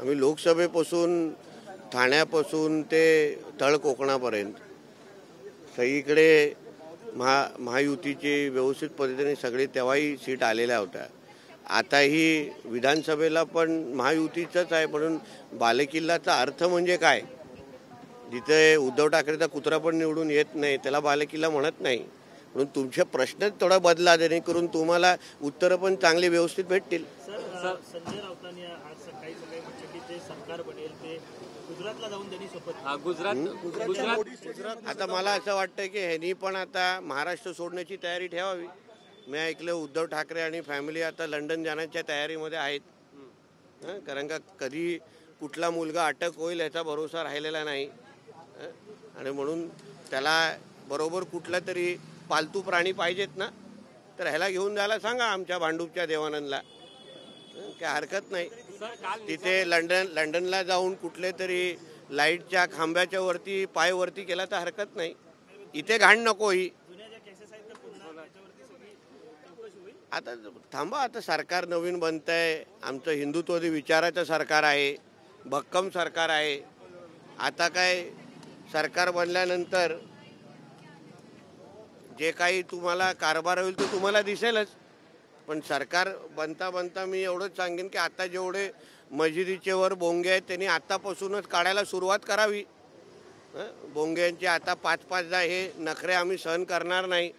आम्ही लोकसभेपासून ठाण्यापासून ते तळ कोकणापर्यंत सगळीकडे महायुतीची व्यवस्थित पद्धतीने सगळे तेव्हाही सीट आलेल्या होत्या. आताही विधानसभेला पण महायुतीचंच आहे. म्हणून बालेकिल्लाचा अर्थ म्हणजे काय? जिथे उद्धव ठाकरेचा कुत्रा पण निवडून येत नाही त्याला बालेकिल्ला म्हणत नाही. म्हणून तुमचे प्रश्नच थोडा बदला जेणेकरून तुम्हाला उत्तरं पण चांगली व्यवस्थित भेटतील. संजय राऊतांनी आज सकाळी म्हटलं की ते सरकार बनेल ते गुजरातला जाऊन त्यांनी शपथ गुजरात. आता मला असं वाटतं की ह्यांनी पण आता महाराष्ट्र सोडण्याची तयारी ठेवावी. मी ऐकलं उद्धव ठाकरे आणि फॅमिली आता लंडन जाण्याच्या तयारीमध्ये आहेत. कारण का कधी कुठला मुलगा अटक होईल याचा भरोसा राहिलेला नाही. आणि म्हणून त्याला बरोबर कुठला तरी पालतू प्राणी पाहिजेत ना, तर ह्याला घेऊन जायला सांगा आमच्या भांडूपच्या देवानंदला. काय हरकत नाही. तिथे लंडनला जाऊन कुठले तरी लाईटच्या खांब्याच्या वरती पाय वरती केला तर हरकत नाही. इथे घाण नको ही. आता थांबा, आता सरकार नवीन बनत आहे. आमचं हिंदुत्ववादी विचाराचं सरकार आहे, भक्कम सरकार आहे. आता काय सरकार बनल्यानंतर जे काही तुम्हाला कारभार होईल तो तुम्हाला दिसेलच. पण सरकार बनता बनता मी एवढंच सांगेन की आता जेवढे मशिदीचे वर बोंगे आहेत त्यांनी आतापासूनच काढायला सुरुवात करावी. बोंग्यांचे आता 5-5 हे नखरे आम्ही सहन करणार नाही.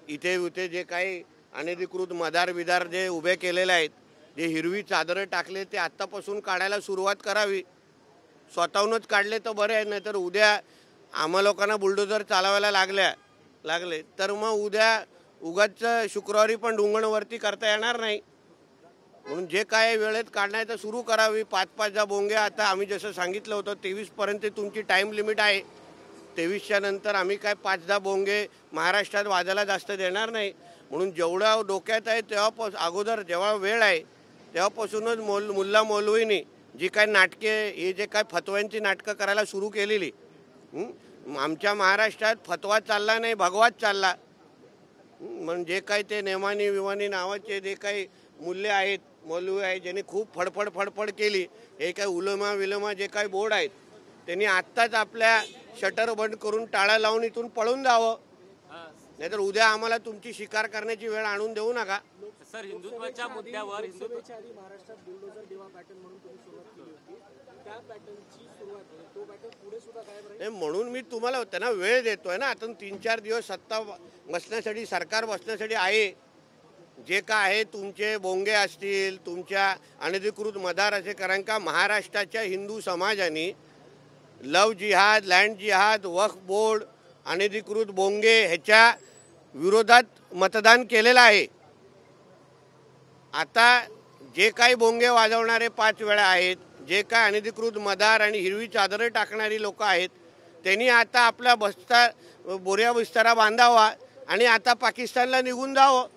इथे जे काही अनधिकृत मदार बिदार जे उभे केलेले आहेत, जे हिरवी चादरं टाकले ते आत्तापासून काढायला सुरुवात करावी. स्वतःहूनच काढले तर बरे आहे. नाहीतर उद्या आम्हा लोकांना बुलडोजर चालवायला लागले तर मग उद्या उगाच शुक्रवारी पण ढुंगणवरती करता येणार नाही. म्हणून जे काय वेळेत काढण्याचं सुरू करावी. 5-5 बोंगे आता आम्ही जसं सांगितलं होतं 23पर्यंत तुमची टाईम लिमिट आहे. 23च्या नंतर आम्ही काय 5-10 बोंगे महाराष्ट्रात वाजायला जास्त देणार नाही. म्हणून जेवढ्या डोक्यात आहे तेव्हा अगोदर जेव्हा वेळ आहे तेव्हापासूनच मुल्ला मौलवीनी जी काय नाटके हे जे काय फतव्यांची नाटकं करायला सुरू केलेली. आमच्या महाराष्ट्रात फतवा चालला नाही, भगवाच चालला. म्हणजे काय ते नेमानी विमानी नावाचे जे काही मूल्य आहेत, मौलवी आहेत, ज्यांनी खूप फडफड केली. हे काय उलमा जे काही बोर्ड आहेत त्यांनी आत्ताच आपल्या शटर बंद करून टाळा लावून इथून पळून जावं. नाहीतर उद्या आम्हाला तुमची शिकार करण्याची वेळ आणून देऊ नका. सर, हिंदुत्वाच्या मुद्द्यावर महाराष्ट्रात बुलडोजर देवा पॅटर्न म्हणून तुम्ही सुरुवात केली होती. त्या पॅटर्नची सुरुवात आहे, तो पॅटर्न पुढे सुद्धा कायम राहील. म्हणून मी तुम्हाला त्यांना वेळ देतोय ना. आता 3-4 दिवस सत्ता बसण्यासाठी, सरकार बसण्यासाठी आहे. जे काय आहे तुमचे बोंगे असतील, तुमच्या अनधिकृत मदार असे, कारण का महाराष्ट्राच्या हिंदू समाजाने लव जिहाद, लँड जिहाद, वक्फ बोर्ड, अनधिकृत बोंगे ह्याच्या विरोधात मतदान केलेलं आहे. आता जे काही बोंगे वाजवणारे 5 वेळा आहेत, जे काय अनधिकृत मदार आणि हिरवी चादरं टाकणारी लोक आहेत, त्यांनी आता आपला बोऱ्या बिस्तारा बांधावा आणि आता पाकिस्तानला निघून जावं.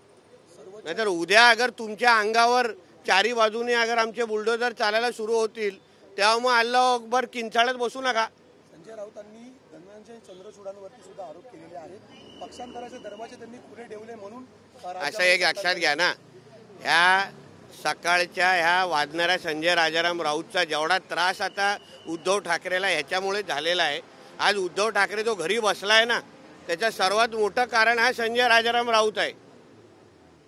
नाहीतर उद्या अगर तुमच्या अंगावर चारी बाजूने अगर आमचे बुलडोजर चालायला सुरू होतील तेव्हा मग अल्लाह अकबर किंचाळत बसू नका. संजय राऊतांनी धनंजय चंद्रचूडांवरती सुद्धा आरोप केलेले आहेत. पक्षांतराचे दरवाजे त्यांनी खुले ठेवले म्हणून असं एक लक्षात घ्या ना. ह्या सकाळच्या ह्या वाजणाऱ्या संजय राजाराम राऊतचा जेवढा त्रास आता उद्धव ठाकरेला ह्याच्यामुळे झालेला आहे. आज उद्धव ठाकरे जो घरी बसला आहे ना, त्याचं सर्वात मोठं कारण हा संजय राजाराम राऊत आहे.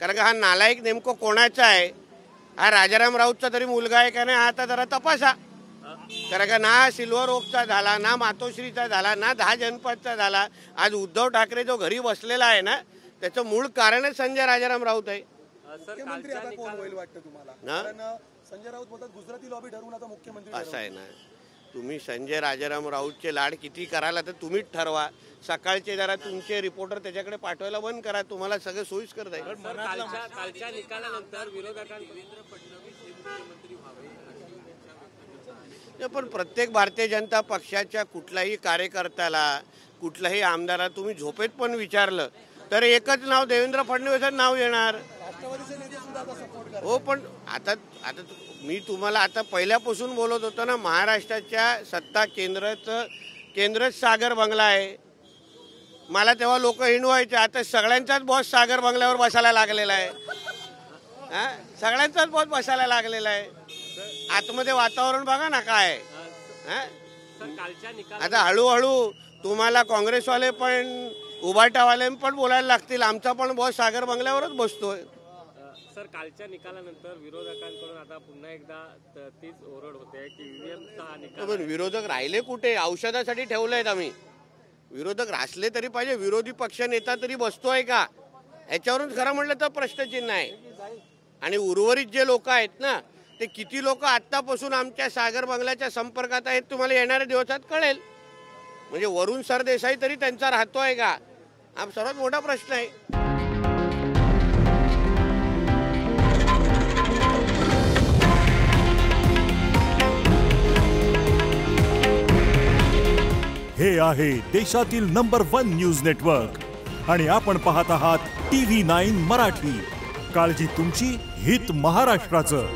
कारण का हा नालायक नेमकं कोणाचा आहे? हा राजाराम राऊतचा तरी मुलगा आहे का नाही, आता जरा तपासा. कारण का ना सिल्वर ओकचा झाला, ना मातोश्रीचा झाला, ना 10 जनपदचा झाला. आज उद्धव ठाकरे जो घरी बसलेला आहे ना, त्याचं मूळ कारणच संजय राजाराम राऊत आहे. मुख्यमंत्री आता कोण होईल वाटतं तुम्हाला? कारण संजय राऊत बोलतात गुजराती लॉबी ठरवून आता मुख्यमंत्री. असं आहे ना, तुम्ही संजय राजाराम राऊतचे लाड किती करायला तर तुम्हीच ठरवा. सकाळचे जरा तुमचे रिपोर्टर त्याच्याकडे पाठवायला बंद करा, तुम्हाला सगळं सोयीस्कर जाईल. कालच्या निकालानंतर विरोधकांनी देवेंद्र फडणवीस हे मुख्यमंत्री व्हावे. पण प्रत्येक भारतीय जनता पक्षाच्या कुठल्याही कार्यकर्त्याला, कुठल्याही आमदाराला तुम्ही झोपेत पण विचारलं तर एकच नाव देवेंद्र फडणवीसच नाव येणार. हो, पण आता मी तुम्हाला आता पहिल्यापासून बोलत होतो ना, महाराष्ट्राच्या सत्ता केंद्रच सागर बंगला आहे. मला तेव्हा लोक हिंडवायचे, आता सगळ्यांचाच बॉस सागर बंगल्यावर बसायला लागलेला आहे. सगळ्यांचाच बॉस बसायला लागलेला आहे. आतमध्ये वातावरण बघा ना काय आहे. हा? सर कालच्या निकाल आता हळूहळू तुम्हाला काँग्रेसवाले पण उभाटावाले पण बोलायला लागतील. आमचा पण बॉस सागर बंगल्यावरच बसतोय. सर कालच्या निकालानंतर विरोधकांकडून आता पुन्हा एकदा तीच ओरड होते की ईव्हीएमचा हा निकाल पण विरोधक राहिले कुठे? औषधासाठी ठेवलेत आम्ही. विरोधक रासले तरी पाहिजे. विरोधी पक्ष नेता तरी बसतोय का ह्याच्यावरून खरं म्हटलं तर प्रश्नचिन्ह आहे. आणि उर्वरित जे लोक आहेत ना ते किती लोक आत्तापासून आमच्या सागर बंगल्याच्या संपर्कात आहेत तुम्हाला येणाऱ्या दिवसात कळेल. म्हणजे वरुण सरदेसाई तरी त्यांचा राहतोय का हा सर्वात मोठा प्रश्न आहे. हे आहे देशातील नंबर 1 न्यूज नेटवर्क आणि आपण पाहत आहात TV9 मराठी. काळजी तुमची, हित महाराष्ट्राचं.